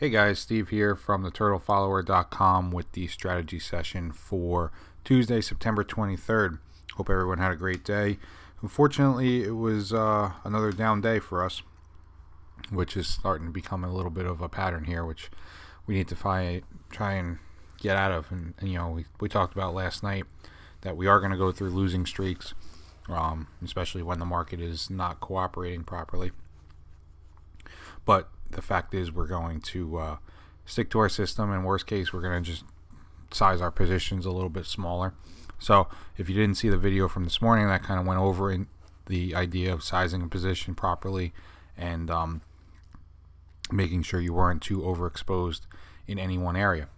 Hey guys, Steve here from theturtlefollower.com with the strategy session for Tuesday, September 23rd. Hope everyone had a great day. Unfortunately, it was another down day for us, which is starting to become a little bit of a pattern here, which we need to try and get out of. And we talked about last night that we are going to go through losing streaks, especially when the market is not cooperating properly. But the fact is we're going to stick to our system, and worst case we're going to just size our positions a little bit smaller. So if you didn't see the video from this morning, that kind of went over in the idea of sizing a position properly and making sure you weren't too overexposed in any one area.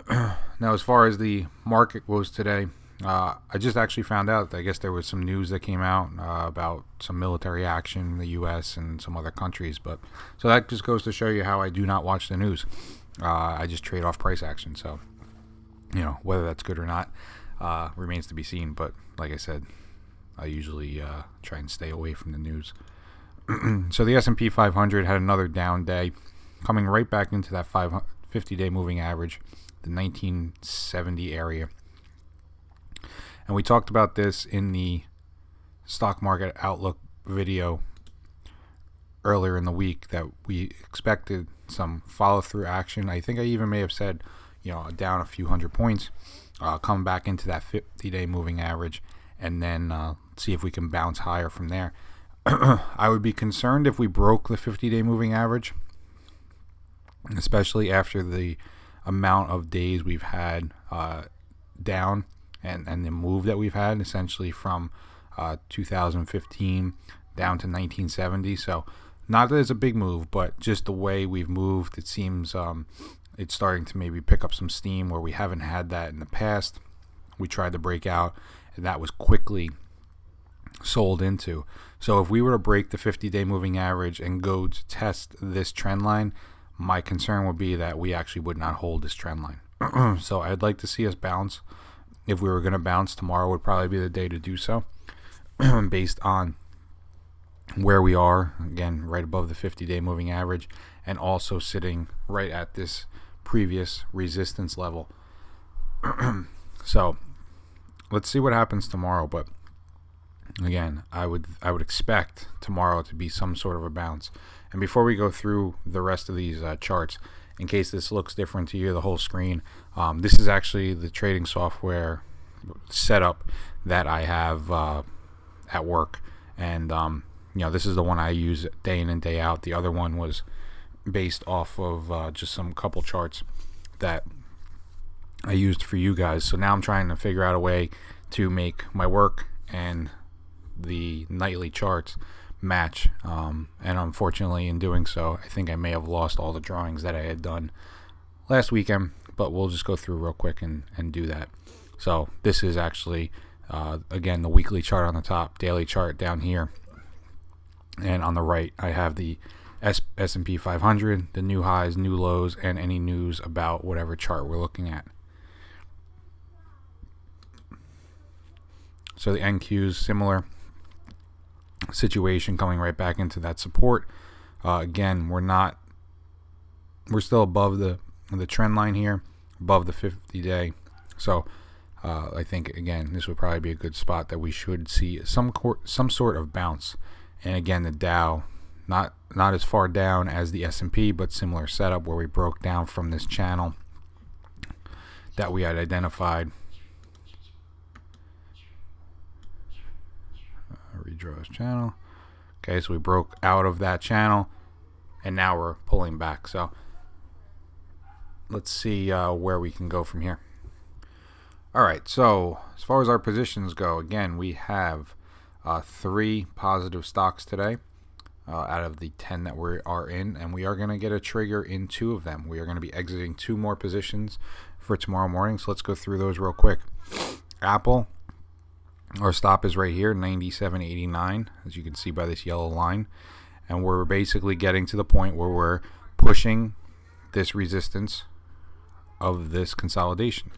Now, as far as the market goes today, I just actually found out that I guess there was some news that came out about some military action in the U.S. and some other countries. But so that just goes to show you how I do not watch the news. I just trade off price action. So whether that's good or not remains to be seen. But like I said, I usually try and stay away from the news. So the S&P 500 had another down day, coming right back into that 50-day moving average, the 1970 area. And we talked about this in the stock market outlook video earlier in the week, that we expected some follow-through action. I think I even may have said, down a few hundred points, come back into that 50-day moving average, and then see if we can bounce higher from there. I would be concerned if we broke the 50-day moving average, especially after the amount of days we've had down. And the move that we've had, essentially from 2015 down to 1970. So not that it's a big move, but just the way we've moved, it seems it's starting to maybe pick up some steam where we haven't had that in the past. We tried to break out, and that was quickly sold into. So if we were to break the 50-day moving average and go to test this trend line, my concern would be that we actually would not hold this trend line. So I'd like to see us bounce. If we were going to bounce, tomorrow would probably be the day to do so, based on where we are, again, right above the 50-day moving average, and also sitting right at this previous resistance level. So let's see what happens tomorrow. But again, I would expect tomorrow to be some sort of a bounce. And before we go through the rest of these charts, in case this looks different to you, the whole screen, this is actually the trading software setup that I have at work. And, this is the one I use day in and day out. The other one was based off of just some couple charts that I used for you guys. So now I'm trying to figure out a way to make my work and the nightly charts match, and unfortunately in doing so, I think I may have lost all the drawings that I had done last weekend, but we'll just go through real quick and do that. So this is actually again the weekly chart on the top, daily chart down here, and on the right I have the S&P 500, the new highs, new lows, and any news about whatever chart we're looking at. So the NQs, similar situation, coming right back into that support. Again, we're still above the trend line here, above the 50-day. So I think, again, this would probably be a good spot that we should see some sort of bounce. And again, the Dow not as far down as the S&P, but similar setup where we broke down from this channel that we had identified. Redraw this channel. Okay, so we broke out of that channel, and now we're pulling back. So let's see where we can go from here. All right, so as far as our positions go, again, we have 3 positive stocks today out of the 10 that we are in, and we are going to get a trigger in 2 of them. We are going to be exiting 2 more positions for tomorrow morning, so let's go through those real quick. Apple, our stop is right here, 97.89, as you can see by this yellow line. And we're basically getting to the point where we're pushing this resistance of this consolidation.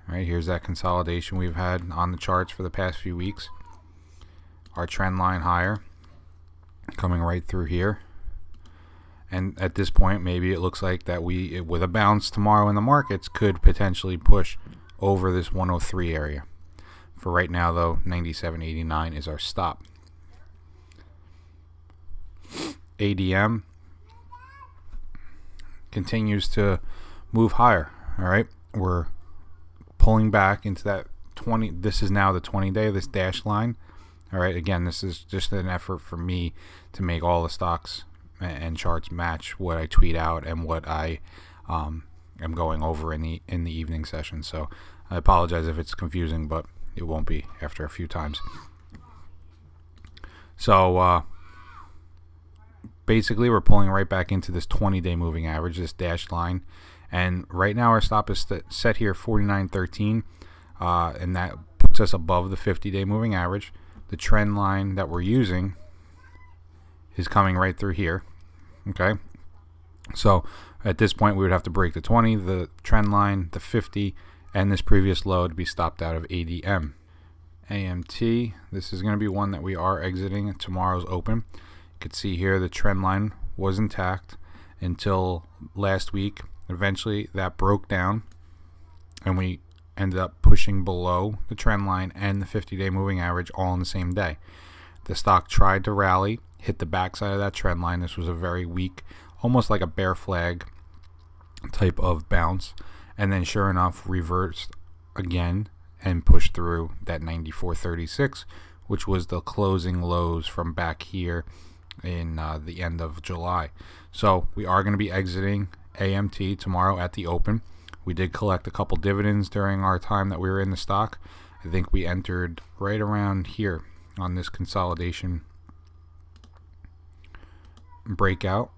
All right, here's that consolidation we've had on the charts for the past few weeks. Our trend line higher, coming right through here. And at this point, maybe it looks like that we, with a bounce tomorrow in the markets, could potentially push over this 103 area. For right now, though, 97.89 is our stop. ADM continues to move higher. All right, we're pulling back into that 20. This is now the 20-day, this dashed line. All right, again, this is just an effort for me to make all the stocks and charts match what I tweet out and what I am going over in the evening session. So I apologize if it's confusing, but it won't be after a few times. So basically, we're pulling right back into this 20-day moving average, this dashed line. And right now our stop is set here 49.13, and that puts us above the 50-day moving average. The trend line that we're using is coming right through here. Okay, so at this point we would have to break the 20, the trend line, the 50, and this previous low to be stopped out of ADM. AMT, this is going to be one that we are exiting at tomorrow's open. You can see here the trend line was intact until last week. Eventually that broke down and we ended up pushing below the trend line and the 50-day moving average all in the same day. The stock tried to rally, hit the backside of that trend line. This was a very weak, almost like a bear flag type of bounce, and then sure enough reversed again and pushed through that 94.36, which was the closing lows from back here in the end of July. So we are going to be exiting AMT tomorrow at the open. We did collect a couple dividends during our time that we were in the stock. I think we entered right around here on this consolidation breakout.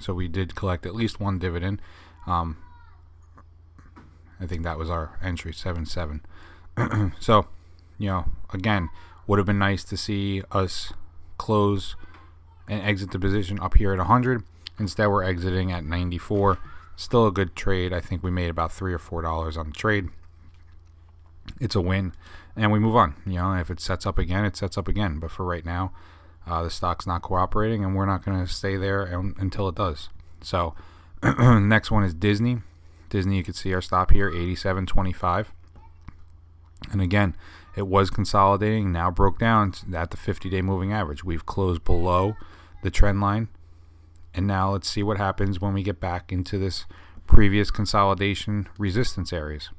So we did collect at least one dividend. I think that was our entry, 7.7. So, again, would have been nice to see us close and exit the position up here at 100. Instead, we're exiting at 94. Still a good trade. I think we made about $3 or $4 on the trade. It's a win, and we move on. If it sets up again, it sets up again. But for right now, the stock's not cooperating, and we're not going to stay there until it does. So, next one is Disney. Disney, you can see our stop here, 87.25. And again, it was consolidating, now broke down at the 50-day moving average. We've closed below the trend line. And now let's see what happens when we get back into this previous consolidation resistance areas.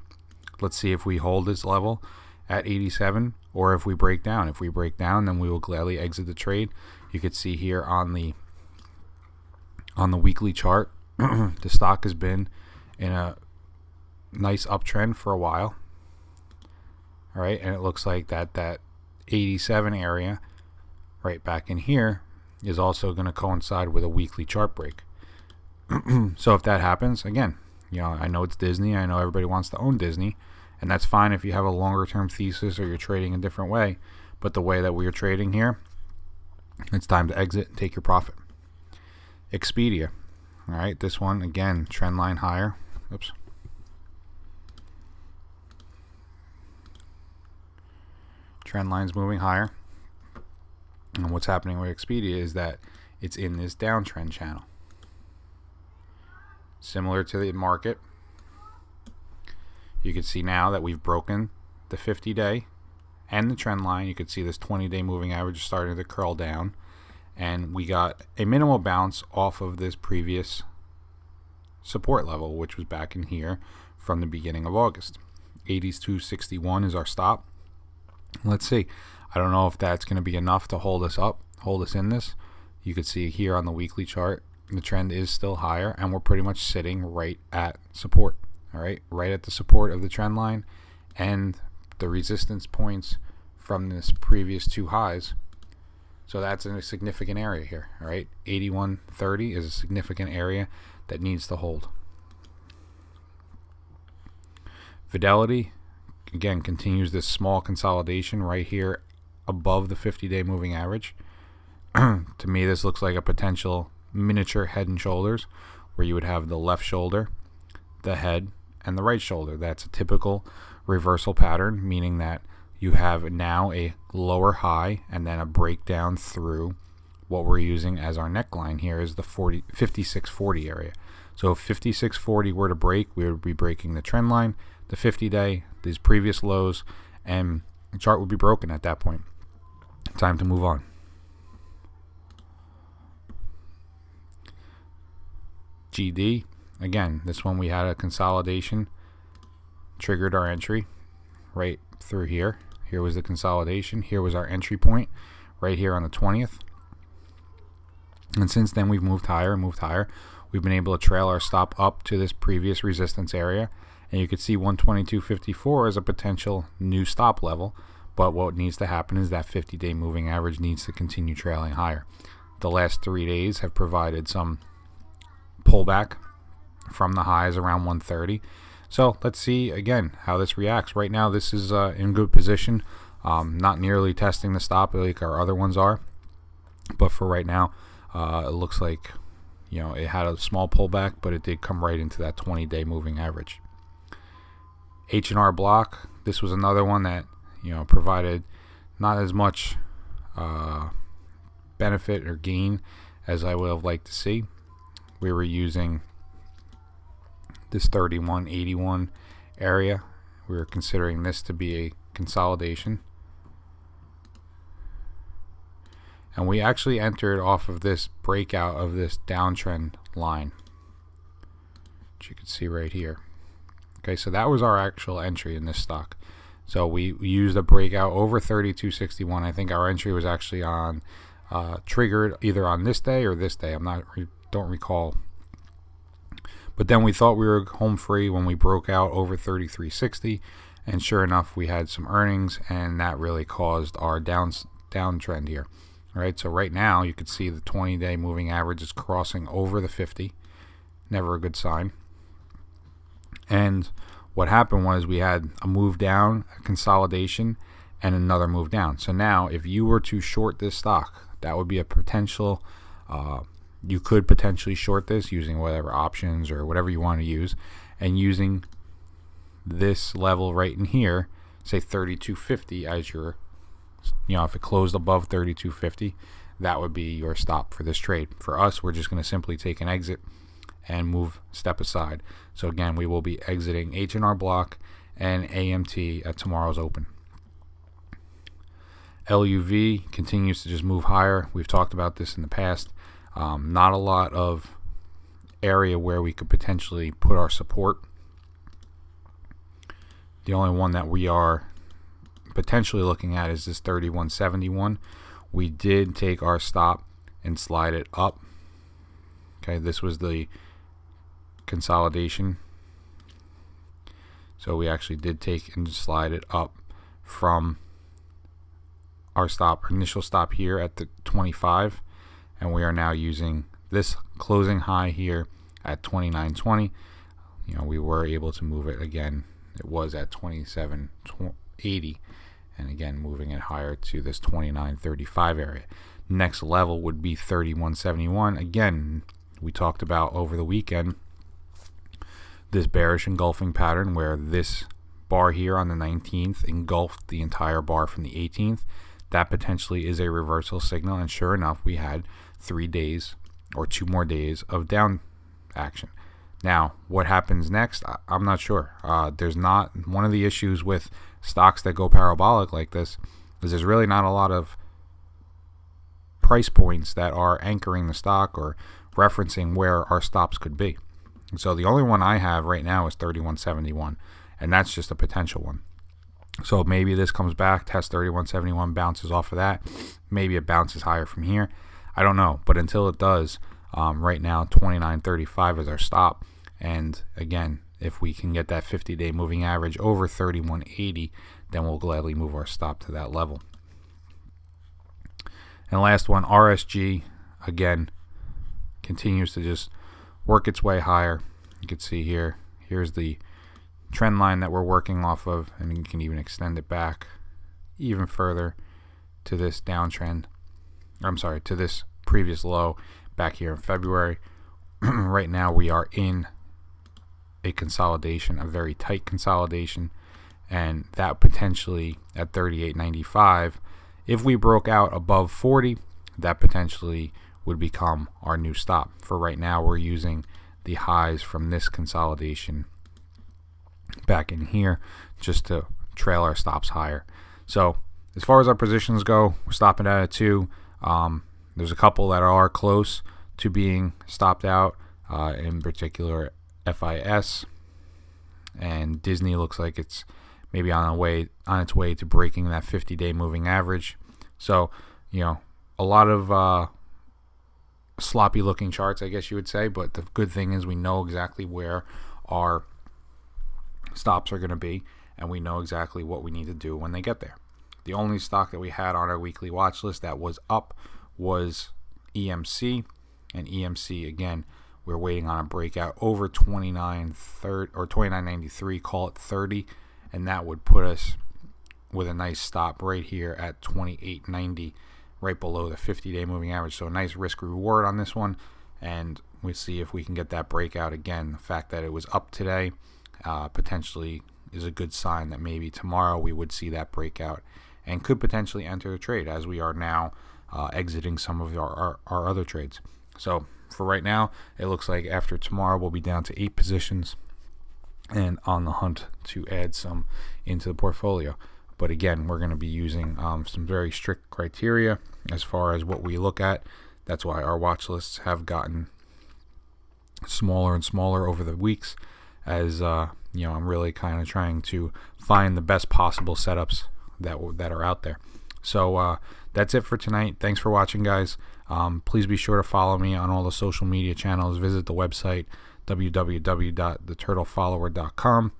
Let's see if we hold this level at 87 or if we break down. If we break down, then we will gladly exit the trade. You can see here on the weekly chart, the stock has been in a nice uptrend for a while. All right, and it looks like that 87 area right back in here is also going to coincide with a weekly chart break. So if that happens, again, I know it's Disney. I know everybody wants to own Disney, and that's fine if you have a longer term thesis or you're trading a different way. But the way that we are trading here, it's time to exit and take your profit. Expedia. All right, this one, again, trend line higher. Oops. Trend line's moving higher. And what's happening with Expedia is that it's in this downtrend channel. Similar to the market, you can see now that we've broken the 50-day and the trend line. You can see this 20-day moving average starting to curl down. And we got a minimal bounce off of this previous support level, which was back in here from the beginning of August. 82.61 is our stop. Let's see. I don't know if that's going to be enough to hold us up, hold us in this. You can see here on the weekly chart, the trend is still higher, and we're pretty much sitting right at support. All right, right at the support of the trend line and the resistance points from this previous two highs. So that's in a significant area here. All right, 81.30 is a significant area that needs to hold. Fidelity, again, continues this small consolidation right here above the 50-day moving average. To me, this looks like a potential miniature Head and Shoulders, where you would have the left shoulder, the head, and the right shoulder. That's a typical reversal pattern, meaning that you have now a lower high and then a breakdown through what we're using as our neckline here is the 5640 area. So if 5640 were to break, we would be breaking the trend line, the 50-day, these previous lows, and the chart would be broken at that point. Time to move on. GD, again, this one we had a consolidation, triggered our entry right through here. Here was the consolidation. Here was our entry point right here on the 20th. And since then we've moved higher and moved higher. We've been able to trail our stop up to this previous resistance area. And you can see 122.54 as a potential new stop level. But what needs to happen is that 50-day moving average needs to continue trailing higher. The last 3 days have provided some pullback from the highs around 130. So let's see again how this reacts. Right now this is in good position, not nearly testing the stop like our other ones are, but for right now it looks like, you know, it had a small pullback, but it did come right into that 20-day moving average. H&R Block, this was another one that, you know, provided not as much benefit or gain as I would have liked to see. We were using this 3181 area. We were considering this to be a consolidation, and we actually entered off of this breakout of this downtrend line, which you can see right here. Okay, so that was our actual entry in this stock. So we used a breakout over 3261. I think our entry was actually on triggered either on this day or this day. Don't recall. But then we thought we were home free when we broke out over 3360, and sure enough we had some earnings, and that really caused our downtrend here. All right, so right now you can see the 20-day moving average is crossing over the 50. Never a good sign. And what happened was we had a move down, a consolidation, and another move down. So now if you were to short this stock, that would be a potential you could potentially short this using whatever options or whatever you want to use, and using this level right in here, say 3250 as your, you know, if it closed above 3250, that would be your stop for this trade. For us, we're just going to simply take an exit and step aside. So again, we will be exiting H&R Block and AMT at tomorrow's open. LUV continues to just move higher. We've talked about this in the past. Not a lot of area where we could potentially put our support. The only one that we are potentially looking at is this 3171. We did take our stop and slide it up. Okay, this was the consolidation. So we actually did take and slide it up from our initial stop here at the 25. And we are now using this closing high here at 29.20. You know, we were able to move it again. It was at 27.80, and again moving it higher to this 29.35 area. Next level would be 31.71. Again, we talked about over the weekend this bearish engulfing pattern where this bar here on the 19th engulfed the entire bar from the 18th. That potentially is a reversal signal, and sure enough we had 3 days or 2 more days of down action. Now what happens next, I'm not sure. There's not, one of the issues with stocks that go parabolic like this is there's really not a lot of price points that are anchoring the stock or referencing where our stops could be. And so the only one I have right now is 31.71, and that's just a potential one. So maybe this comes back, tests 31.71, bounces off of that. Maybe it bounces higher from here. I don't know. But until it does, right now 29.35 is our stop. And again, if we can get that 50-day moving average over 31.80, then we'll gladly move our stop to that level. And last one, RSG, again, continues to just work its way higher. You can see here, here's the trend line that we're working off of, and you can even extend it back even further to this downtrend. I'm sorry, to this previous low back here in February. Right now we are in a consolidation, a very tight consolidation, and that potentially at 38.95, if we broke out above 40, that potentially would become our new stop. For right now, we're using the highs from this consolidation back in here just to trail our stops higher. So as far as our positions go, we're stopping at a 2. There's a couple that are close to being stopped out, in particular FIS, and Disney looks like it's maybe on its way to breaking that 50-day moving average. So, a lot of sloppy looking charts, I guess you would say, but the good thing is we know exactly where our stops are going to be, and we know exactly what we need to do when they get there. The only stock that we had on our weekly watch list that was up was EMC, and EMC, again, we're waiting on a breakout over 29.93, call it 30, and that would put us with a nice stop right here at 28.90, right below the 50-day moving average. So a nice risk reward on this one, and we'll see if we can get that breakout again. The fact that it was up today potentially is a good sign that maybe tomorrow we would see that breakout and could potentially enter the trade, as we are now exiting some of our other trades. So for right now, it looks like after tomorrow we'll be down to 8 positions and on the hunt to add some into the portfolio. But again, we're going to be using some very strict criteria as far as what we look at. That's why our watch lists have gotten smaller and smaller over the weeks, as I'm really kind of trying to find the best possible setups that are out there. So that's it for tonight. Thanks for watching, guys. Please be sure to follow me on all the social media channels. Visit the website www.theturtlefollower.com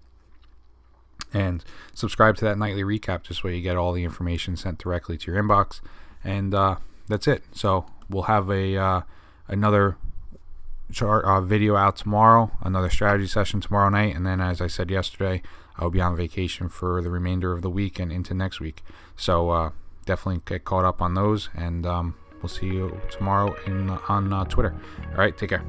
and subscribe to that nightly recap, just where you get all the information sent directly to your inbox. And that's it. So we'll have another chart video out tomorrow, another strategy session tomorrow night, and then, as I said yesterday, I'll be on vacation for the remainder of the week and into next week. So definitely get caught up on those, and we'll see you tomorrow on Twitter. All right, take care.